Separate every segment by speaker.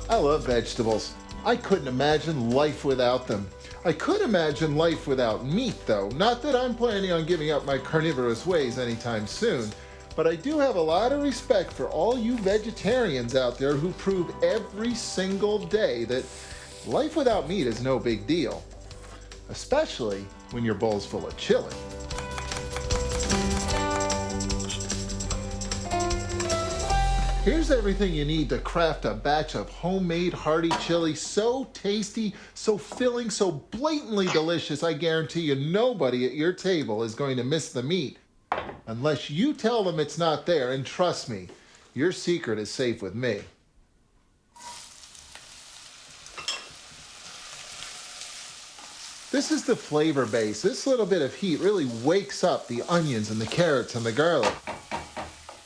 Speaker 1: I love vegetables. I couldn't imagine life without them. I could imagine life without meat, though. Not that I'm planning on giving up my carnivorous ways anytime soon, but I do have a lot of respect for all you vegetarians out there who prove every single day that life without meat is no big deal, especially when your bowl's full of chili. Here's everything you need to craft a batch of homemade hearty chili so tasty, so filling, so blatantly delicious, I guarantee you nobody at your table is going to miss the meat unless you tell them it's not there, and trust me, your secret is safe with me. This is the Flavour Base. This little bit of heat really wakes up the onions and the carrots and the garlic.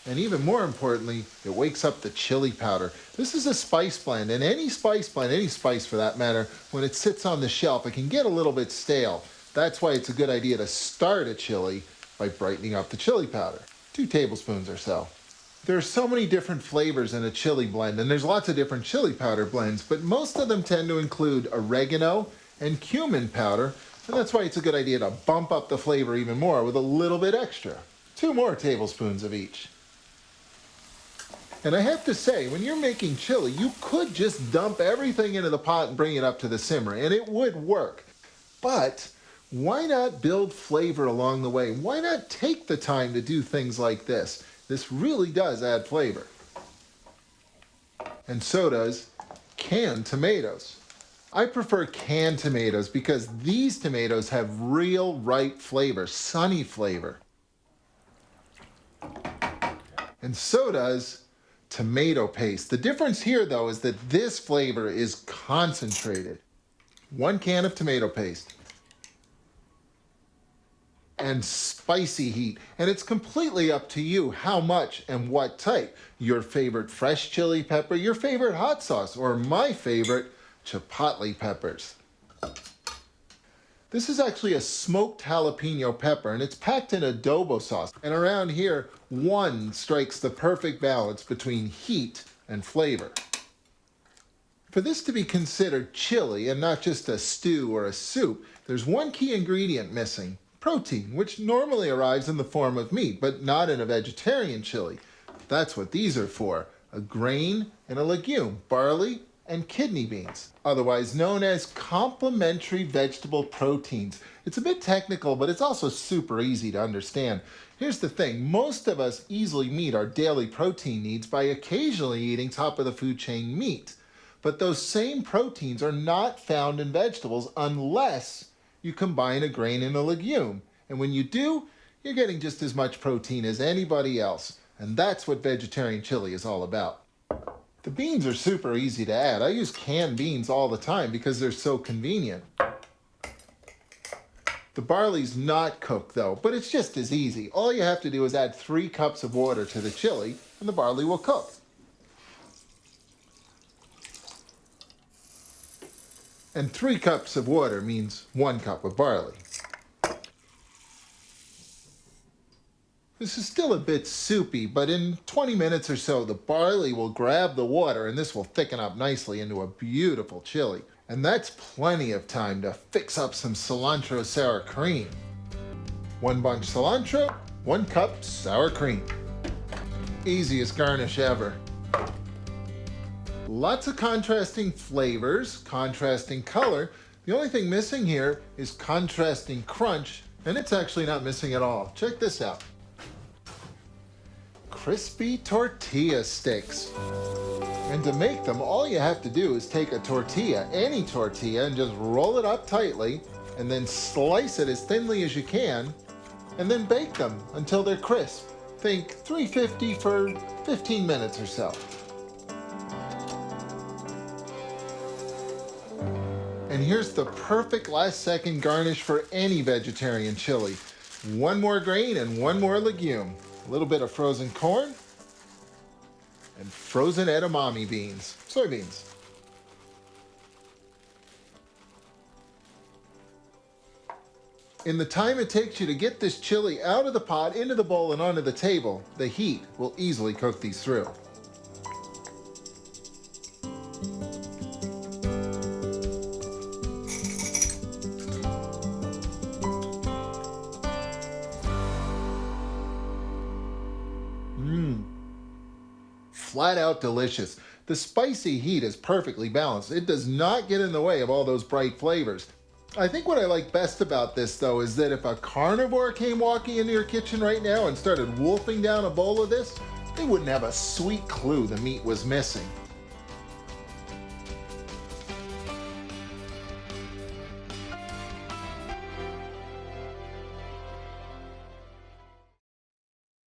Speaker 1: And even more importantly, it wakes up the chili powder. This is a spice blend, and any spice blend, any spice for that matter, when it sits on the shelf, it can get a little bit stale. That's why it's a good idea to start a chili by brightening up the chili powder. 2 tablespoons or so. There are so many different flavors in a chili blend, and there's lots of different chili powder blends, but most of them tend to include oregano and cumin powder, and that's why it's a good idea to bump up the flavor even more with a little bit extra. 2 more tablespoons of each. And I have to say, when you're making chili, you could just dump everything into the pot and bring it up to the simmer, and it would work. But why not build flavor along the way? Why not take the time to do things like this? This really does add flavor. And so does canned tomatoes. I prefer canned tomatoes because these tomatoes have real ripe flavor, sunny flavor. And so does tomato paste. The difference here, though, is that this flavor is concentrated. 1 can of tomato paste. And spicy heat. And it's completely up to you how much and what type. Your favorite fresh chili pepper, your favorite hot sauce, or my favorite, chipotle peppers. This is actually a smoked jalapeno pepper, and it's packed in adobo sauce. And around here, 1 strikes the perfect balance between heat and flavor. For this to be considered chili and not just a stew or a soup, there's 1 key ingredient missing: protein, which normally arrives in the form of meat, but not in a vegetarian chili. That's what these are for: a grain and a legume, barley and kidney beans, otherwise known as complementary vegetable proteins. It's a bit technical, but it's also super easy to understand. Here's the thing: most of us easily meet our daily protein needs by occasionally eating top of the food chain meat. But those same proteins are not found in vegetables unless you combine a grain and a legume. And when you do, you're getting just as much protein as anybody else. And that's what vegetarian chili is all about. The beans are super easy to add. I use canned beans all the time because they're so convenient. The barley's not cooked though, but it's just as easy. All you have to do is add 3 cups of water to the chili and the barley will cook. And 3 cups of water means 1 cup of barley. This is still a bit soupy, but in 20 minutes or so, the barley will grab the water and this will thicken up nicely into a beautiful chili. And that's plenty of time to fix up some cilantro sour cream. 1 bunch cilantro, 1 cup sour cream. Easiest garnish ever. Lots of contrasting flavors, contrasting color. The only thing missing here is contrasting crunch, and it's actually not missing at all. Check this out. Crispy tortilla sticks. And to make them, all you have to do is take a tortilla, any tortilla, and just roll it up tightly, and then slice it as thinly as you can, and then bake them until they're crisp. Think 350 for 15 minutes or so. And here's the perfect last-second garnish for any vegetarian chili. 1 more grain and 1 more legume. A little bit of frozen corn and frozen edamame beans, soybeans. In the time it takes you to get this chili out of the pot, into the bowl, and onto the table, the heat will easily cook these through. Mmm. Flat out delicious. The spicy heat is perfectly balanced. It does not get in the way of all those bright flavors. I think what I like best about this, though, is that if a carnivore came walking into your kitchen right now and started wolfing down a bowl of this, they wouldn't have a sweet clue the meat was missing.